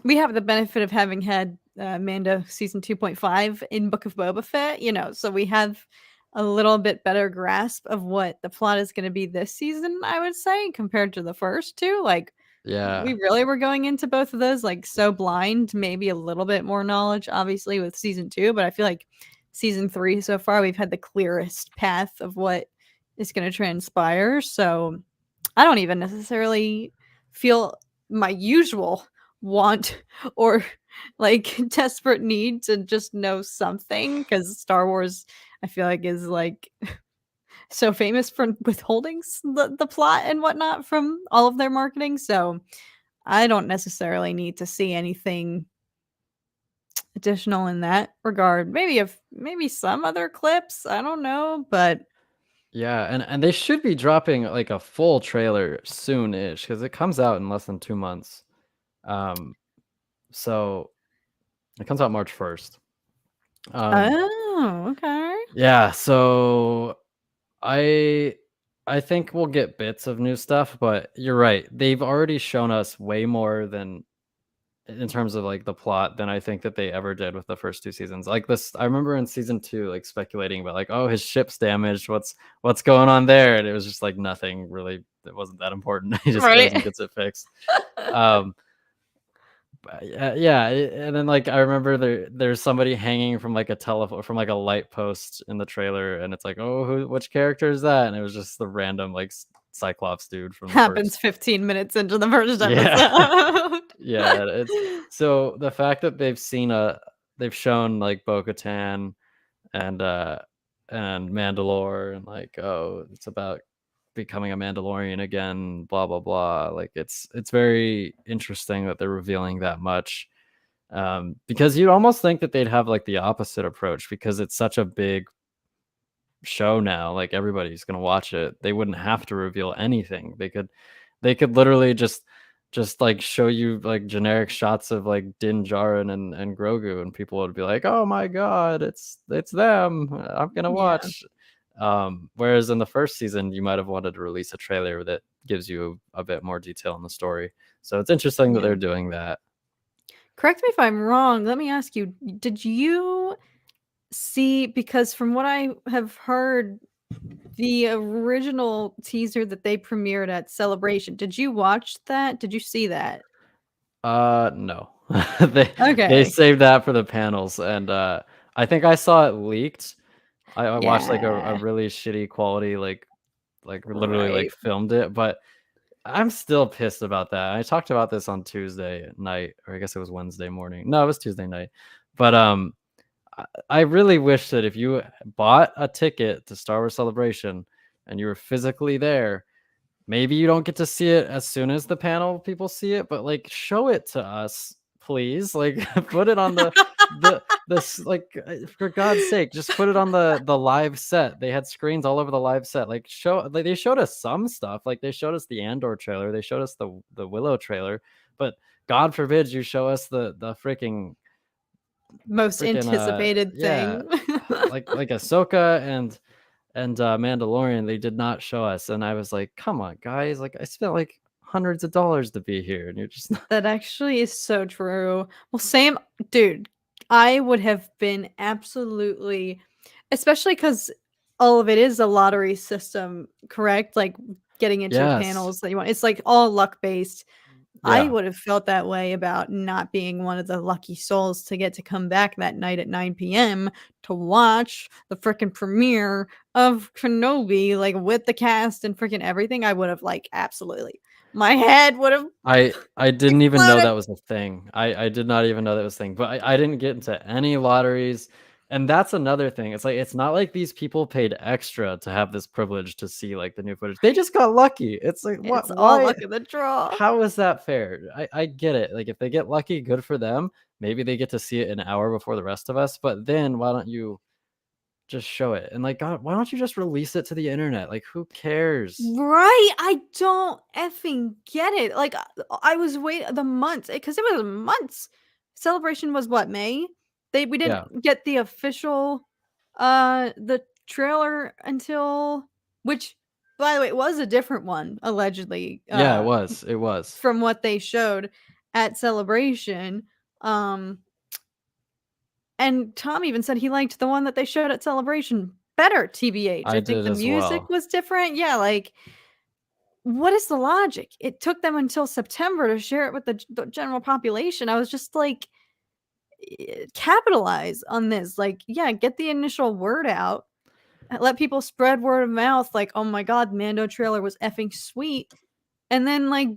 We have the benefit of having had, Mando season 2.5 in Book of Boba Fett, so we have a little bit better grasp of what the plot is gonna be this season, I would say, compared to the first 2, like, we Yeah. really were going into both of those, like, so blind, maybe a little bit more knowledge, obviously, with season 2, but I feel like season 3 so far, we've had the clearest path of what is gonna transpire, so I don't even necessarily feel my usual want or, like, desperate need to just know something because Star Wars, I feel like, is, like, so famous for withholding the plot and whatnot from all of their marketing, so I don't necessarily need to see anything additional in that regard. Maybe some other clips, I don't know, but Yeah, and they should be dropping, like, a full trailer soon-ish because it comes out in less than 2 months. Um, so it comes out March 1st. Um, oh, okay. yeah, so I I think we'll get bits of new stuff, but you're right. They've already shown us way more than in terms of, like, the plot than I think that they ever did with the first 2 seasons. Like, this I remember in season 2, like, speculating about, like, "Oh, his ship's damaged. What's going on there?" And it was just, like, nothing really that wasn't that important. He just goes and Right. gets it fixed. Um, but yeah, and then, like, I remember there's somebody hanging from, like, a telephone from, like, a light post in the trailer, and it's like, "Oh, which character is that?" And it was just the random, like, Cyclops dude from the Happens first. 15 minutes into the first Yeah. episode. Yeah, it's so the fact that they've shown, like, Bo-Katan and, and Mandalore and, like, oh, it's about becoming a Mandalorian again, blah, blah, blah, like, it's very interesting that they're revealing that much, because you'd almost think that they'd have, like, the opposite approach because it's such a big show now, like, everybody's gonna watch it. They wouldn't have to reveal anything. They could literally just, like, show you, like, generic shots of, like, Din Djarin and Grogu, and people would be like, "Oh my god, it's them. I'm gonna Yeah, watch." Whereas in the first season, you might have wanted to release a trailer that gives you a bit more detail on the story. So it's interesting that yeah. they're doing that. Correct me if I'm wrong, let me ask you, did you see, because from what I have heard, the original teaser that they premiered at Celebration, did you watch that? Did you see that? No. They Okay. saved that for the panels, and, I think I saw it leaked. I watched, like, a Yeah, really shitty quality, literally, like, right. filmed it, but I'm still pissed about that. I talked about this on Tuesday night, or I guess it was Wednesday morning. No, it was Tuesday night. But, I really wish that if you bought a ticket to Star Wars Celebration and you were physically there, maybe you don't get to see it as soon as the panel people see it, but, like, show it to us, please. Like, put it on for God's sake, just put it on the live set. They had screens all over the live set. They showed us some stuff. Like, they showed us the Andor trailer, they showed us the Willow trailer, but God forbid you show us the Most freaking anticipated yeah, thing. like Ahsoka and Mandalorian, they did not show us, and I was like, "Come on, guys! Like, I spent like hundreds of dollars to be here, and you're just not." That actually is so true. Well, same dude, I would have been absolutely, especially because all of it is a lottery system, correct? Like, getting into Yes, panels that you want, it's, like, all luck based. I yeah. would have felt that way about not being one of the lucky souls to get to come back that night at 9 p.m. to watch the fricking premiere of Kenobi, like, with the cast and freaking everything. I would have, like, absolutely, my head would have I didn't even know exploded. that was a thing. I did not even know that was a thing, but I didn't get into any lotteries, and that's another thing. It's like, it's not like these people paid extra to have this privilege to see, like, the new footage. They just got lucky. It's like, It's what? all Why? luck of the draw. How is that fair? I get it. Like, if they get lucky, good for them. Maybe they get to see it an hour before the rest of us, but then why don't you just show it? And, like, God, why don't you just release it to the internet? Like, who cares? Right? I don't effing get it. Like, I was waiting the months because it was months Celebration was what, May? We Yeah. didn't get the official the trailer until, which by the way, it was a different one allegedly, Yeah, it was. from what they showed at Celebration. And Tom even said he liked the one that they showed at Celebration better, TBH. I I think did the as music well. was different. Yeah, like, what is the logic? It took them until September to share it with the general population. I was just like, capitalize on this. Like, yeah, get the initial word out. Let people spread word of mouth. Like, oh my god, Mando trailer was effing sweet. And then, like,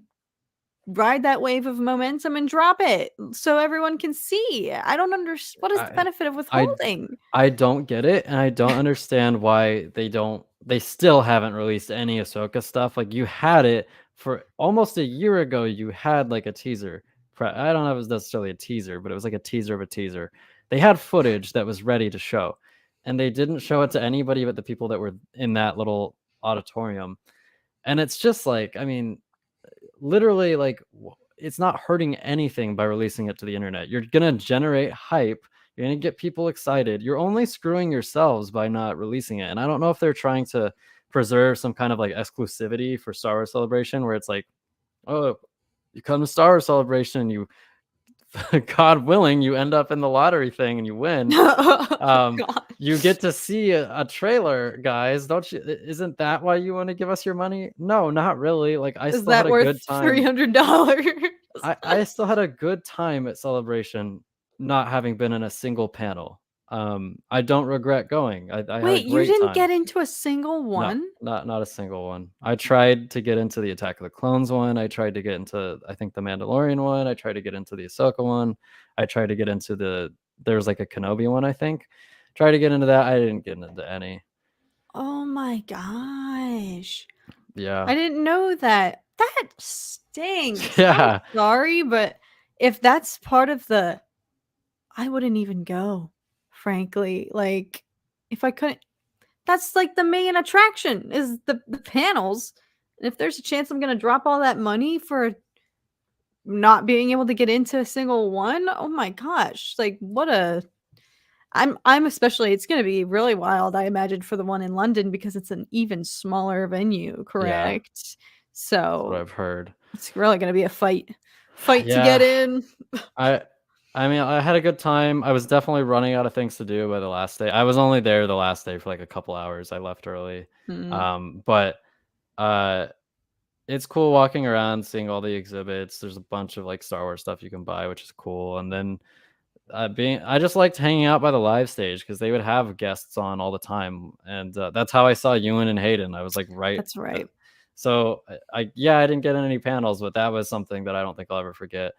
ride that wave of momentum and drop it so everyone can see. I don't understand. What is the I benefit of I withholding? I don't get it, and I don't understand why they still haven't released any Ahsoka stuff. Like, you had it for almost a year ago, you had, like, a teaser. I don't know if it was necessarily a teaser, but it was like a teaser of a teaser. They had footage that was ready to show, and they didn't show it to anybody but the people that were in that little auditorium, and it's just like, I mean, literally, like, it's not hurting anything by releasing it to the internet. You're gonna generate hype. You're gonna get people excited. You're only screwing yourselves by not releasing it. And I don't know if they're trying to preserve some kind of like exclusivity for Star Wars Celebration, where it's like, oh, you come to Star Wars Celebration, you God willing, you end up in the lottery thing and you win. Oh Um, god. you get to see a trailer, guys. Don't you? Isn't that why you want to give us your money? No, not really. Like, I Is still had that a good worth time. $300? I still had a good time at Celebration, not having been in a single panel. I don't regret going. I had a Wait, you great didn't time. get into a single No, one? not a single one. I tried to get into the Attack of the Clones one. I tried to get into, I think, the Mandalorian one. I tried to get into the Ahsoka one. I tried to get into there's like a Kenobi one, I think. Tried to get into that. I didn't get into any. Oh my gosh. Yeah. I didn't know that. That stinks. I'm Yeah. sorry, but if that's part of the, I wouldn't even go, frankly. Like, if I couldn't, that's like the main attraction is the panels. And if there's a chance I'm gonna drop all that money for not being able to get into a single one, oh my gosh. Like, what a, I'm especially, it's gonna be really wild, I imagine, for the one in London because it's an even smaller venue, Yeah. correct? That's what So I've heard. it's really gonna be a fight to get Yeah. in. I I mean, I had a good time. I was definitely running out of things to do by the last day. I was only there the last day for like a couple hours. I left early. Mm, But uh it's cool walking around, seeing all the exhibits. There's a bunch of like Star Wars stuff you can buy, which is cool. And then I just liked hanging out by the live stage because they would have guests on all the time, and that's how I saw Ewan and Hayden. I was like right. that's right. So I didn't get in any panels, but that was something that I don't think I'll ever forget.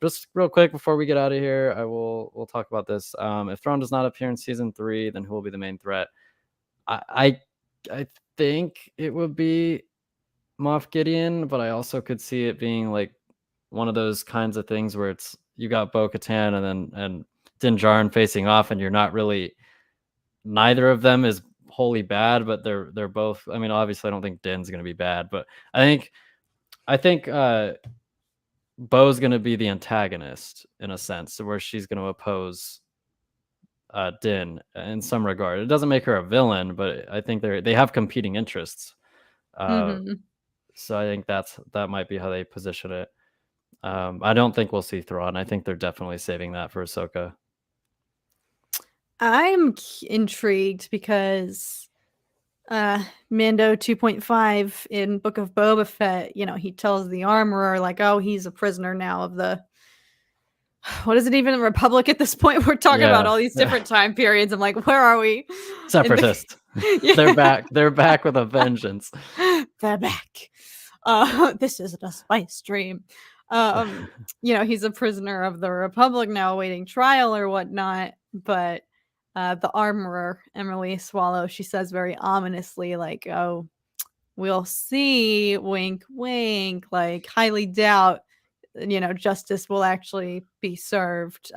Just real quick before we get out of here, we'll talk about this. If Thrawn does not appear in season 3, then who will be the main threat? I I think it would be Moff Gideon, but I also could see it being like one of those kinds of things where it's you got Bo-Katan and Din Djarin facing off, and you're not really, neither of them is wholly bad, but they're both. I mean, obviously, I don't think Din's gonna be bad, but I think Bo's gonna be the antagonist in a sense, where she's gonna oppose Din in some regard. It doesn't make her a villain, but I think they have competing interests. Uh, Mhm. so I think that might be how they position it. I don't think we'll see Thrawn. I think they're definitely saving that for Ahsoka. I'm intrigued because Mando 2.5 in Book of Boba Fett, he tells the armorer, like, oh, he's a prisoner now of the, what is it, even a republic at this point? We're talking about Yeah, all these different time periods. I'm like, where are we? In the, separatist. They're yeah, back. They're back with a vengeance. they're back. This isn't a spice dream. Um, he's a prisoner of the republic now awaiting trial or whatnot, but the armorer, Emily Swallow, she says very ominously, like, oh, we'll see, wink, wink, like, highly doubt, justice will actually be served.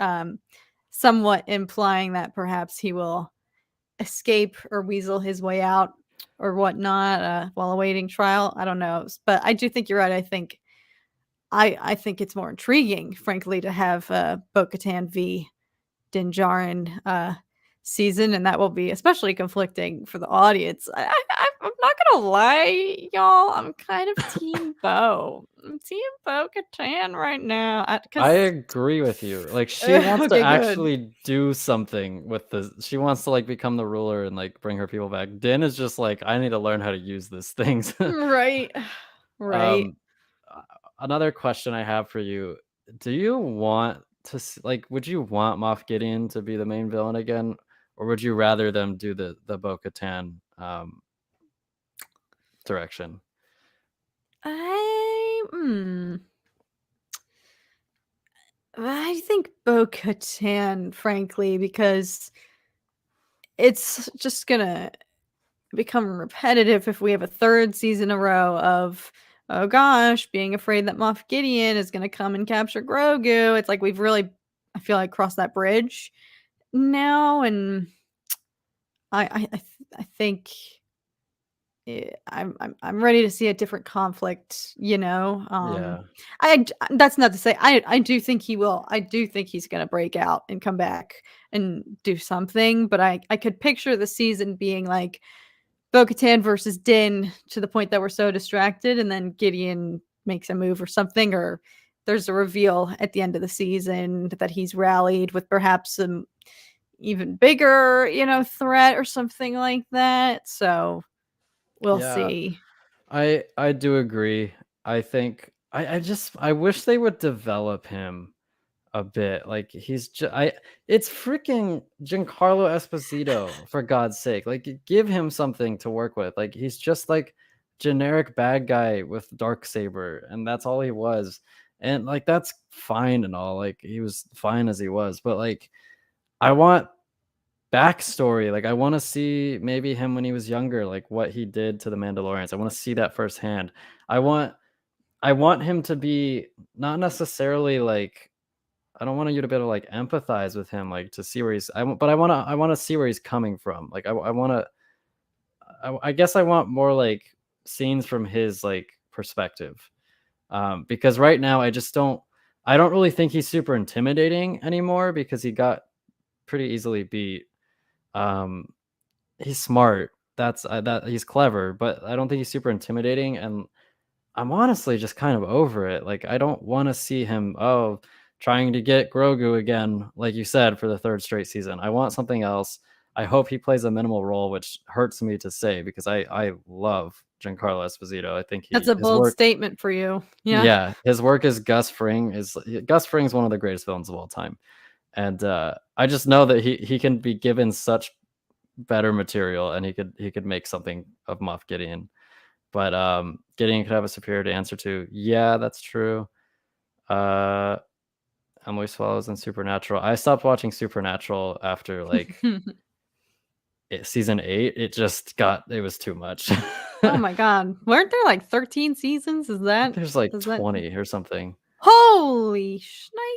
Somewhat implying that perhaps he will escape or weasel his way out or whatnot while awaiting trial. I don't know. But I do think you're right. I think I think it's more intriguing, frankly, to have Bo-Katan v. Din Djarin season, and that will be especially conflicting for the audience. I'm not gonna lie, y'all. I'm kind of Team Bo. I'm Team Bo-Katan right now. I Cause agree with you. Like, she wants to okay, good. actually do something with the she wants to, like, become the ruler and, like, bring her people back. Din is just like, "I need to learn how to use these things." Right. Right. Um, Another question I have for you, do you want to like, would you want Moff Gideon to be the main villain again, or would you rather them do the Bo-Katan, direction? I hmm. I think Bo-Katan, frankly, because it's just gonna become repetitive if we have a third season in a row of, oh gosh, being afraid that Moff Gideon is gonna come and capture Grogu. It's like we've really, I feel like, crossed that bridge now, and I think I'm ready to see a different conflict, you know? Yeah. That's not to say I do think he will. I do think he's gonna break out and come back and do something, but I could picture the season being like Bo-Katan versus Din to the point that we're so distracted, and then Gideon makes a move or something, or there's a reveal at the end of the season that he's rallied with perhaps some even bigger, threat or something like that. So we'll Yeah. see. I do agree. I think I wish they would develop him a bit. Like, he's just I it's freaking Giancarlo Esposito, for God's sake. Like, give him something to work with. Like, he's just like generic bad guy with dark saber, and that's all he was. And like, that's fine and all. Like, he was fine as he was, but like, I want backstory. Like, I want to see maybe him when he was younger, like what he did to the Mandalorians. I want to see that firsthand. I want I want him to be not necessarily like, I don't want you to be able to like empathize with him, like to see where he's. But I want to see where he's coming from. Like, I want to. I guess I want more like scenes from his like perspective. Because right now I just don't. I don't really think he's super intimidating anymore because he got pretty easily beat. Um, he's smart. That he's clever, but I don't think he's super intimidating, and I'm honestly just kind of over it. Like, I don't want to see him, trying to get Grogu again, like you said, for the third straight season. I want something else. I hope he plays a minimal role, which hurts me to say because I love Giancarlo Esposito. I think That's a his bold work, statement for you. Yeah. yeah, his work as Gus Fring's one of the greatest villains of all time, and I just know that he can be given such better material, and he could make something of Moff Gideon. But Gideon could have a superior answer to. Yeah, that's true. Uh Emily Swallows and Supernatural. I stopped watching Supernatural after like season 8. It was too much. Oh my god. Weren't there like 13 seasons? There's like Is that 20 or something. Holy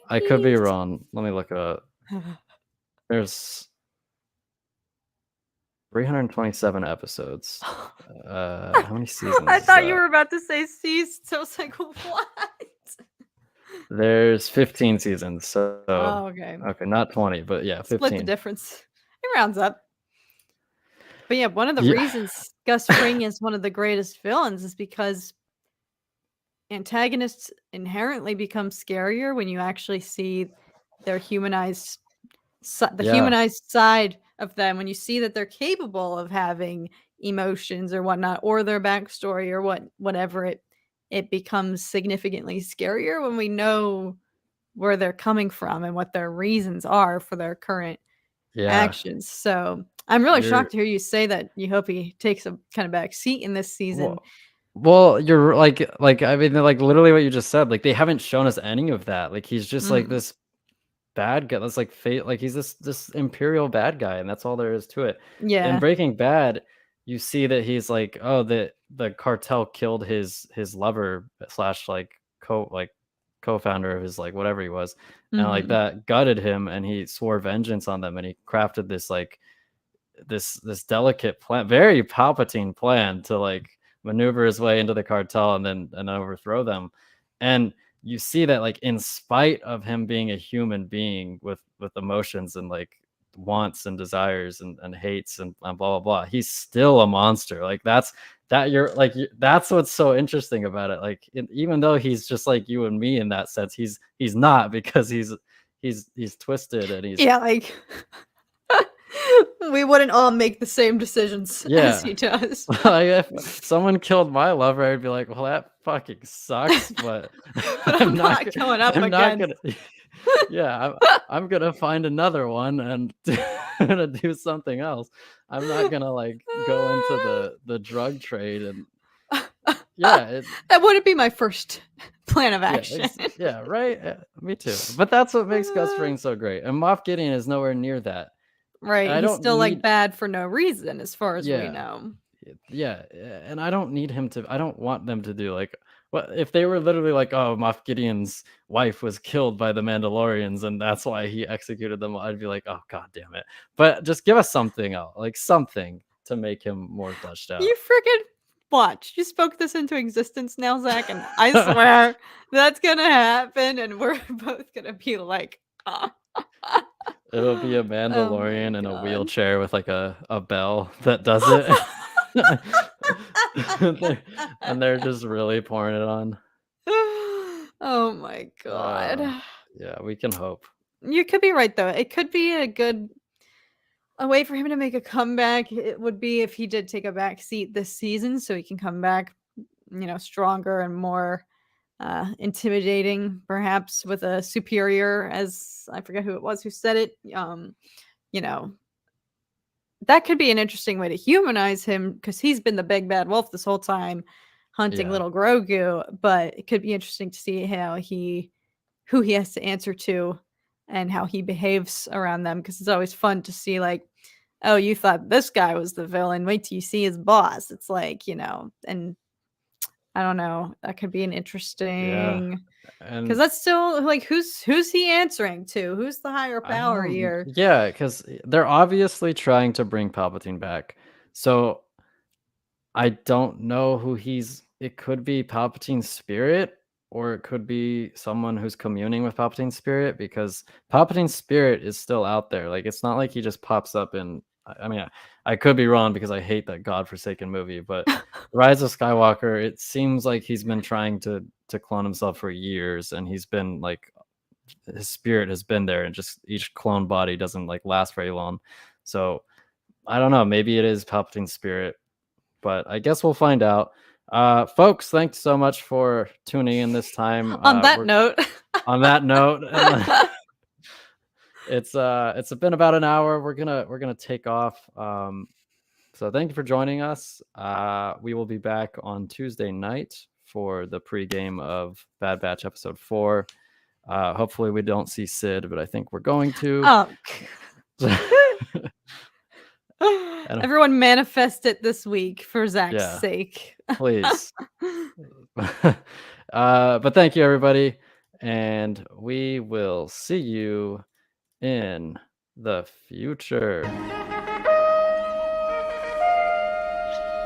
I could be shnikes. wrong. Let me look it up. There's 327 episodes. How many seasons I is thought you that? were about to say ceased. So I was like, what? There's 15 seasons. So Oh, okay. okay, not 20, but yeah, Split the 15. difference. It rounds up. But yeah, one of the Yeah. reasons Gus Fring is one of the greatest villains is because antagonists inherently become scarier when you actually see their the Yeah. humanized side of them, when you see that they're capable of having emotions or whatnot, or their backstory or whatever, it becomes significantly scarier when we know where they're coming from and what their reasons are for their current Yeah. actions. So I'm really You're shocked to hear you say that you hope he takes a kind of back seat in this season. well, you're I mean, like, literally what you just said. Like, they haven't shown us any of that. Like, he's just like Mm, this bad guy. That's like fate. Like, he's this imperial bad guy, and that's all there is to it. In yeah. Breaking Bad, you see that he's like, oh, the cartel killed his lover slash like co-founder of his like whatever he was, and like Mhm. that gutted him, and he swore vengeance on them, and he crafted this like this delicate plan, very Palpatine plan to like maneuver his way into the cartel and then overthrow them. And you see that like in spite of him being a human being with emotions and like wants and desires and hates and blah blah blah, he's still a monster. Like that's what's so interesting about it. Like even though he's just like you and me in that sense, he's not, because he's twisted and he's Yeah, like we wouldn't all make the same decisions as he does. Like if someone killed my lover, I'd be like, well, that fucking sucks, but But I'm not going up I'm not again. gonna yeah, I'm gonna find another one and gonna do something else. I'm not gonna like go into the drug trade. And yeah, That wouldn't be my first plan of yeah, action. yeah, right. Me too. But that's what makes Gus Fring so great. And Moff Gideon is nowhere near that. And Right, I he's don't still, like, need bad for no reason as far as we yeah. know. Yeah, and I don't need him to. I don't want them to do like what if they were literally like, oh, Moff Gideon's wife was killed by the Mandalorians and that's why he executed them. I'd be like, oh god damn it. But just give us something else, like something to make him more fleshed out. You freaking watch. You spoke this into existence now, Zach, and I swear that's gonna happen, and we're both gonna be like, "Ah." It'll be a Oh my Mandalorian in a god. wheelchair with like a bell that does it. And they're just really pouring it on. Oh my god. Yeah, we can hope. You could be right, though. It could be a way for him to make a comeback. It would be if he did take a back seat this season so he can come back, stronger and more intimidating, perhaps with a superior, as I forget who it was who said it. You know, that could be an interesting way to humanize him because he's been the big bad wolf this whole time, hunting Yeah. little Grogu. But it could be interesting to see who he has to answer to and how he behaves around them, because it's always fun to see, like, oh, you thought this guy was the villain, wait till you see his boss. It's like, and I don't know, that could be an Yeah. interesting, because And that's still like, who's he answering to? Who's the higher I power don't here? yeah, because they're obviously trying to bring Palpatine back. So I don't know who he's it could be Palpatine's spirit, or it could be someone who's communing with Palpatine's spirit, because Palpatine's spirit is still out there. Like it's not like he just pops up in I mean, I could be wrong because I hate that godforsaken movie, but Rise of Skywalker, it seems like he's been trying to clone himself for years, and he's been like his spirit has been there, and just each clone body doesn't like last very long. So I don't know, maybe it is Palpatine's spirit, but I guess we'll find out. Folks, thanks so much for tuning in this time. On that We're note. on that note, it's been about an hour. We're gonna take off. So thank you for joining us. We will be back on Tuesday night for the pregame of Bad Batch episode 4. Hopefully we don't see Sid, but I think we're going to. Everyone manifest it this week for Zach's Yeah, sake. please. But thank you, everybody, and we will see you in the future.